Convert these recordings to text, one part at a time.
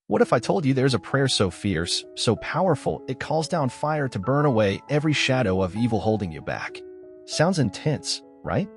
What if I told you there's a prayer so fierce, so powerful, it calls down fire to burn away every shadow of evil holding you back? Sounds intense, right?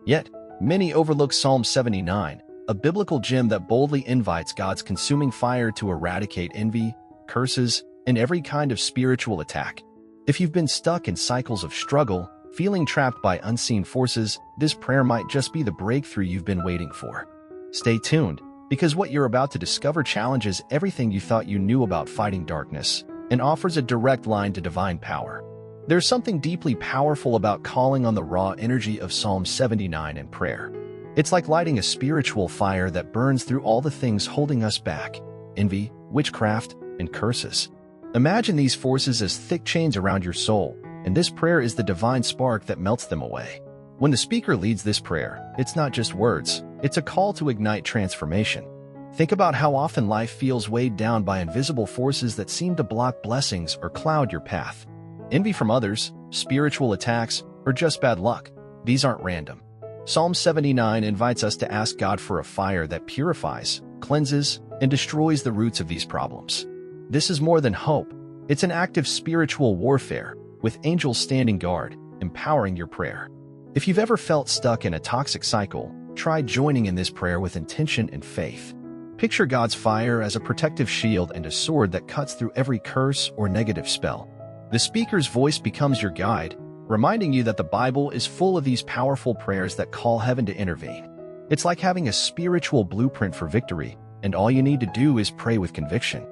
Yet, many overlook Psalm 79, a biblical gem that boldly invites God's consuming fire to eradicate envy, curses, and every kind of spiritual attack. If you've been stuck in cycles of struggle, feeling trapped by unseen forces, this prayer might just be the breakthrough you've been waiting for. Stay tuned, because what you're about to discover challenges everything you thought you knew about fighting darkness and offers a direct line to divine power. There's something deeply powerful about calling on the raw energy of Psalm 79 in prayer. It's like lighting a spiritual fire that burns through all the things holding us back: envy, witchcraft, and curses. Imagine these forces as thick chains around your soul, and this prayer is the divine spark that melts them away. When the speaker leads this prayer, it's not just words, it's a call to ignite transformation. Think about how often life feels weighed down by invisible forces that seem to block blessings or cloud your path. Envy from others, spiritual attacks, or just bad luck. These aren't random. Psalm 79 invites us to ask God for a fire that purifies, cleanses, and destroys the roots of these problems. This is more than hope. It's an active spiritual warfare, with angels standing guard, empowering your prayer. If you've ever felt stuck in a toxic cycle, try joining in this prayer with intention and faith. Picture God's fire as a protective shield and a sword that cuts through every curse or negative spell. The speaker's voice becomes your guide, reminding you that the Bible is full of these powerful prayers that call heaven to intervene. It's like having a spiritual blueprint for victory, and all you need to do is pray with conviction.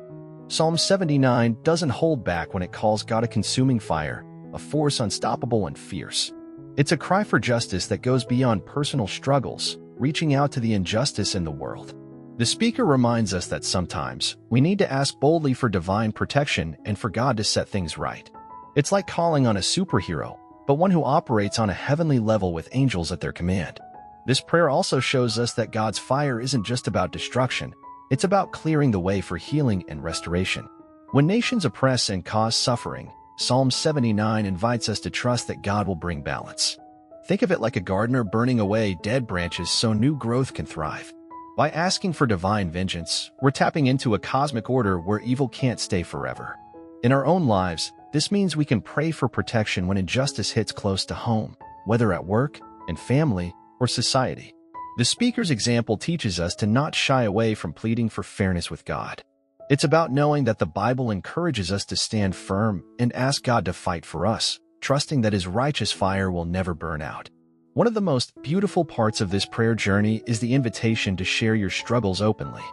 Psalm 79 doesn't hold back when it calls God a consuming fire, a force unstoppable and fierce. It's a cry for justice that goes beyond personal struggles, reaching out to the injustice in the world. The speaker reminds us that sometimes we need to ask boldly for divine protection and for God to set things right. It's like calling on a superhero, but one who operates on a heavenly level with angels at their command. This prayer also shows us that God's fire isn't just about destruction, it's about clearing the way for healing and restoration. When nations oppress and cause suffering, Psalm 79 invites us to trust that God will bring balance. Think of it like a gardener burning away dead branches so new growth can thrive. By asking for divine vengeance, we're tapping into a cosmic order where evil can't stay forever. In our own lives, this means we can pray for protection when injustice hits close to home, whether at work, in family, or society. The speaker's example teaches us to not shy away from pleading for fairness with God. It's about knowing that the Bible encourages us to stand firm and ask God to fight for us, trusting that His righteous fire will never burn out. One of the most beautiful parts of this prayer journey is the invitation to share your struggles openly.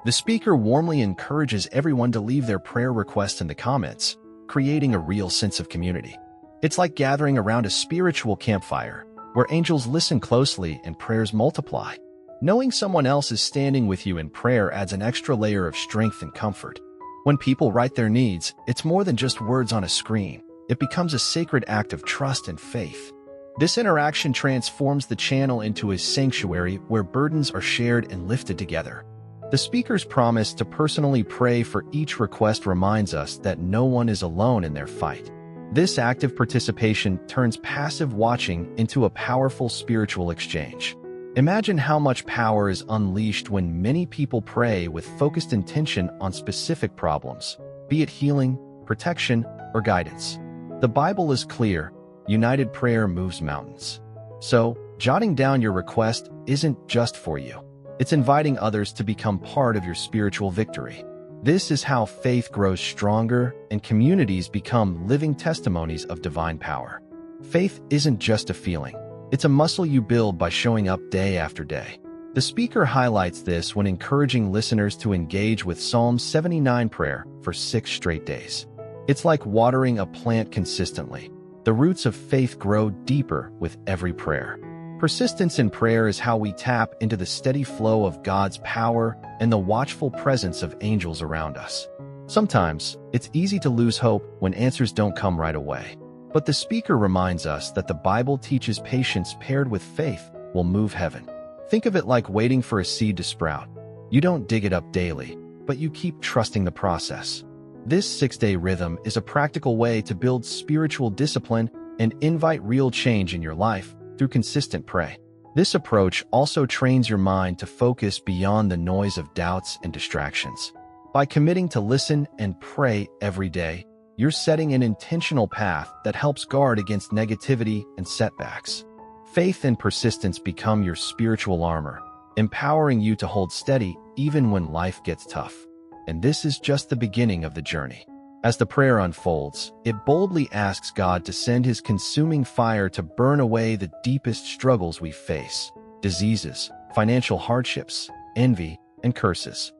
The speaker warmly encourages everyone to leave their prayer requests in the comments, creating a real sense of community. It's like gathering around a spiritual campfire, where angels listen closely and prayers multiply. Knowing someone else is standing with you in prayer adds an extra layer of strength and comfort. When people write their needs, it's more than just words on a screen. It becomes a sacred act of trust and faith. This interaction transforms the channel into a sanctuary where burdens are shared and lifted together. The speaker's promise to personally pray for each request reminds us that no one is alone in their fight. This active participation turns passive watching into a powerful spiritual exchange. Imagine how much power is unleashed when many people pray with focused intention on specific problems, be it healing, protection, or guidance. The Bible is clear: united prayer moves mountains. So, jotting down your request isn't just for you. It's inviting others to become part of your spiritual victory. This is how faith grows stronger and communities become living testimonies of divine power. Faith isn't just a feeling. It's a muscle you build by showing up day after day. The speaker highlights this when encouraging listeners to engage with Psalm 79 prayer for 6 straight days. It's like watering a plant consistently. The roots of faith grow deeper with every prayer. Persistence in prayer is how we tap into the steady flow of God's power and the watchful presence of angels around us. Sometimes, it's easy to lose hope when answers don't come right away. But the speaker reminds us that the Bible teaches patience paired with faith will move heaven. Think of it like waiting for a seed to sprout. You don't dig it up daily, but you keep trusting the process. This 6-day rhythm is a practical way to build spiritual discipline and invite real change in your life through consistent prayer. This approach also trains your mind to focus beyond the noise of doubts and distractions. By committing to listen and pray every day, you're setting an intentional path that helps guard against negativity and setbacks. Faith and persistence become your spiritual armor, empowering you to hold steady even when life gets tough. And this is just the beginning of the journey. As the prayer unfolds, it boldly asks God to send His consuming fire to burn away the deepest struggles we face: diseases, financial hardships, envy, and curses.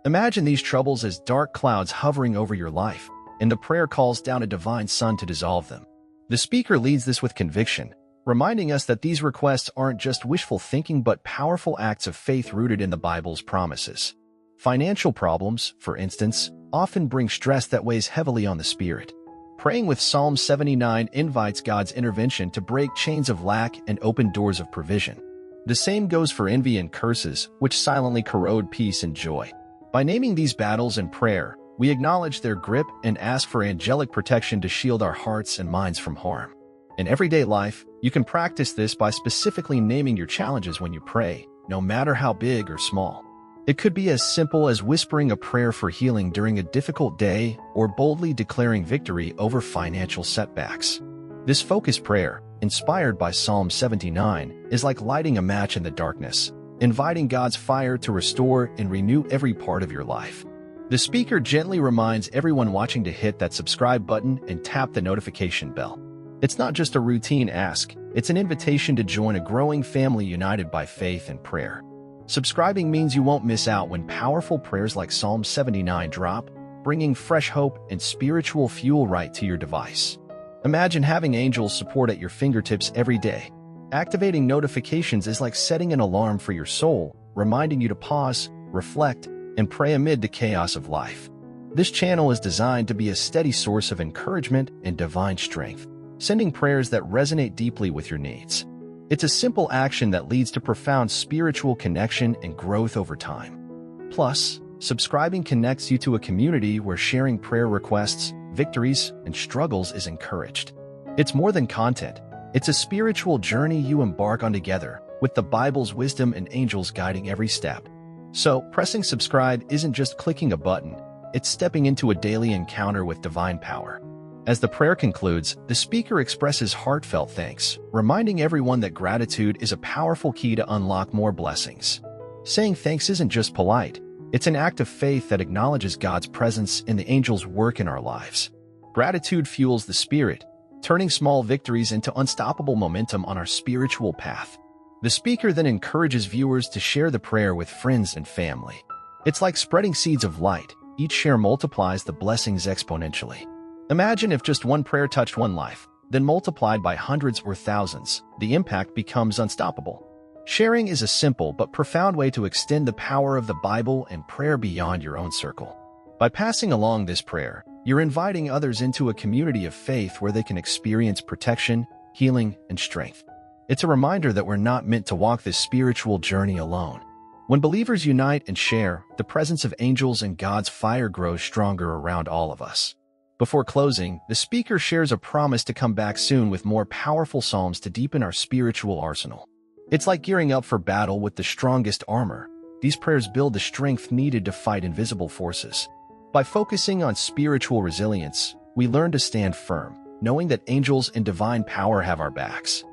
Imagine these troubles as dark clouds hovering over your life, and the prayer calls down a divine sun to dissolve them. The speaker leads this with conviction, reminding us that these requests aren't just wishful thinking but powerful acts of faith rooted in the Bible's promises. Financial problems, for instance, often bring stress that weighs heavily on the spirit. Praying with Psalm 79 invites God's intervention to break chains of lack and open doors of provision. The same goes for envy and curses, which silently corrode peace and joy. By naming these battles in prayer, we acknowledge their grip and ask for angelic protection to shield our hearts and minds from harm. In everyday life, you can practice this by specifically naming your challenges when you pray, no matter how big or small. It could be as simple as whispering a prayer for healing during a difficult day or boldly declaring victory over financial setbacks. This focused prayer, inspired by Psalm 79, is like lighting a match in the darkness, inviting God's fire to restore and renew every part of your life. The speaker gently reminds everyone watching to hit that subscribe button and tap the notification bell. It's not just a routine ask, it's an invitation to join a growing family united by faith and prayer. Subscribing means you won't miss out when powerful prayers like Psalm 79 drop, bringing fresh hope and spiritual fuel right to your device. Imagine having angels support at your fingertips every day. Activating notifications is like setting an alarm for your soul, reminding you to pause, reflect, and pray amid the chaos of life. This channel is designed to be a steady source of encouragement and divine strength, sending prayers that resonate deeply with your needs. It's a simple action that leads to profound spiritual connection and growth over time. Plus, subscribing connects you to a community where sharing prayer requests, victories, and struggles is encouraged. It's more than content. It's a spiritual journey you embark on together, with the Bible's wisdom and angels guiding every step. So, pressing subscribe isn't just clicking a button, it's stepping into a daily encounter with divine power. As the prayer concludes, the speaker expresses heartfelt thanks, reminding everyone that gratitude is a powerful key to unlock more blessings. Saying thanks isn't just polite, it's an act of faith that acknowledges God's presence and the angels' work in our lives. Gratitude fuels the spirit, turning small victories into unstoppable momentum on our spiritual path. The speaker then encourages viewers to share the prayer with friends and family. It's like spreading seeds of light. Each share multiplies the blessings exponentially. Imagine if just one prayer touched one life, then multiplied by hundreds or thousands, the impact becomes unstoppable. Sharing is a simple but profound way to extend the power of the Bible and prayer beyond your own circle. By passing along this prayer, you're inviting others into a community of faith where they can experience protection, healing, and strength. It's a reminder that we're not meant to walk this spiritual journey alone. When believers unite and share, the presence of angels and God's fire grows stronger around all of us. Before closing, the speaker shares a promise to come back soon with more powerful psalms to deepen our spiritual arsenal. It's like gearing up for battle with the strongest armor. These prayers build the strength needed to fight invisible forces. By focusing on spiritual resilience, we learn to stand firm, knowing that angels and divine power have our backs.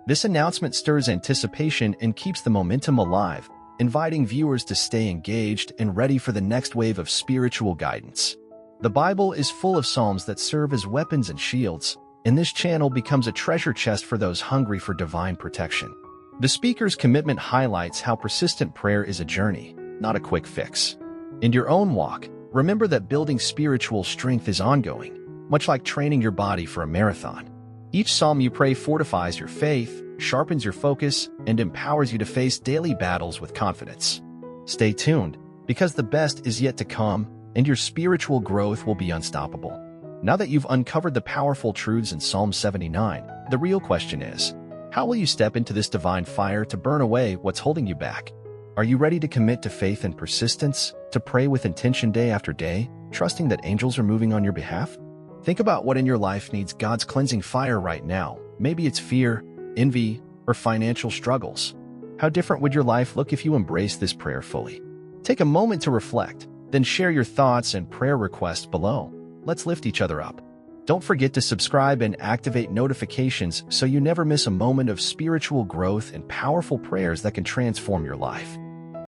This announcement stirs anticipation and keeps the momentum alive, inviting viewers to stay engaged and ready for the next wave of spiritual guidance. The Bible is full of psalms that serve as weapons and shields, and this channel becomes a treasure chest for those hungry for divine protection. The speaker's commitment highlights how persistent prayer is a journey, not a quick fix. In your own walk, remember that building spiritual strength is ongoing, much like training your body for a marathon. Each psalm you pray fortifies your faith, sharpens your focus, and empowers you to face daily battles with confidence. Stay tuned, because the best is yet to come, and your spiritual growth will be unstoppable. Now that you've uncovered the powerful truths in Psalm 79, the real question is, how will you step into this divine fire to burn away what's holding you back? Are you ready to commit to faith and persistence, to pray with intention day after day, trusting that angels are moving on your behalf? Think about what in your life needs God's cleansing fire right now. Maybe it's fear, envy, or financial struggles. How different would your life look if you embraced this prayer fully? Take a moment to reflect. Then share your thoughts and prayer requests below. Let's lift each other up. Don't forget to subscribe and activate notifications so you never miss a moment of spiritual growth and powerful prayers that can transform your life.